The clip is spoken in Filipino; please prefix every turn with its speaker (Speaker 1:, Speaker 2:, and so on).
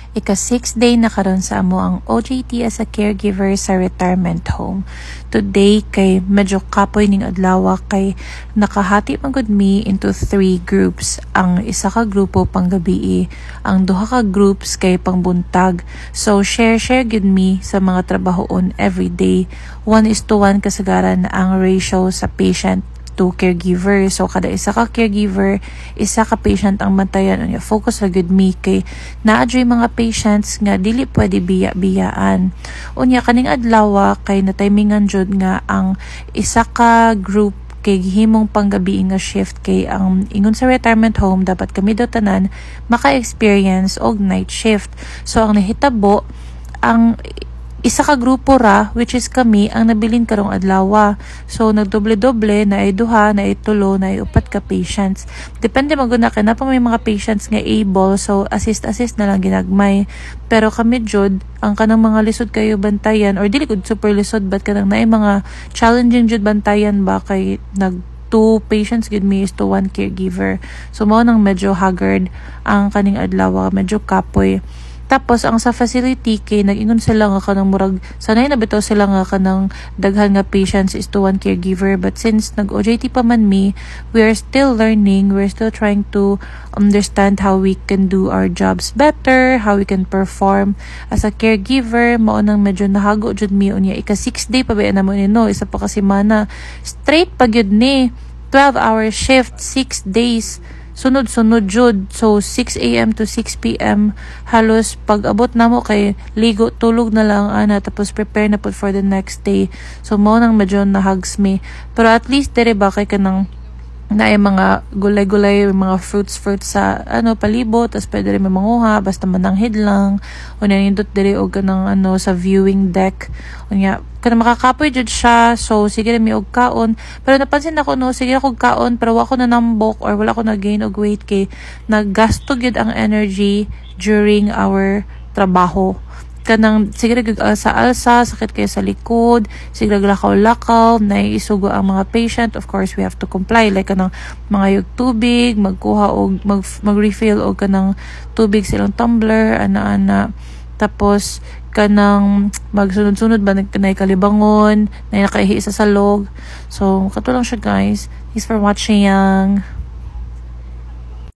Speaker 1: Ika-6th day na karon sa amo ang OJT as a caregiver sa retirement home. Today kay medyo kapoy ning adlaw kay nakahati man gud mi into 3 groups. Ang isa ka grupo panggabi, ang duha ka groups kay pangbuntag. So share gud mi sa mga trabahoon every day. 1:1 kasagaran ang ratio sa patient to caregiver. So kada isa ka caregiver, isa ka patient ang bantayan. Unya focus ra gud mi kay naadyoy mga patients nga dili pwede biya-biyaan. Unya kaning adlaw kay na-timingan jud nga ang isa ka group kay gihimong panggabi nga shift kay ang ingon sa retirement home dapat kami daw tanan maka-experience og night shift. So ang nahitabo ang isa ka grupo ra which is kami ang nabilin karong adlaw. So nagdoble-doble na ay duha, na ay tulo, na ay upat ka patients. Depende maguna kay na pa may mga patients nga able, so assist na lang ginagmay. Pero kami jud ang kanang mga lisod kayo bantayan or dili gud super lisod but kanang naay mga challenging jud bantayan ba kay nag 2 patients gud me is to 1 caregiver. So mao nang medyo haggard ang kaning adlaw, medyo kapoy. Tapos ang sa facility kay nag-ingon sila nga kanang murag sanay na bitaw sila nga kanang daghan nga patients is to 1 caregiver, but since nag-OJT pa man me, we are still learning, we're still trying to understand how we can do our jobs better, how we can perform as a caregiver. Mao nang medyo nahago jud mi unya ika-6 day pa ba na mo ni no, isa pa ka semana straight pa gyud ni 12-hour shift, 6 days sunod-sunod jud. So 6 a.m. to 6 p.m. halos pag-abot namo kay ligo tulog na lang ana tapos prepare na pud for the next day. So mo nang medyo nahugs me, pero at least dire ba kay kanang naay mga gulay-gulay, mga fruits sa palibot, tas pwede rin may manguha basta mananghid lang. Unya nindot dire og kanang sa viewing deck. Unya kanang makakapoy jud siya, so sige mi og kaon. Pero napansin ako sige ako kaon pero wa ko na nambok or wala ko na gain og weight kay naggasto gyud ang energy during our trabaho. Kanang sige alsa sakit kayo sa likod, sige lakaw-lakaw, naiisugo ang mga patient. Of course we have to comply, like kanang mga yug tubig, magkuha og mag-refill og kanang tubig silang tumbler ana tapos kanang magsunod-sunod ba na kalibangon na nakaihi sa salog. So kato lang siya guys. Thanks for watching.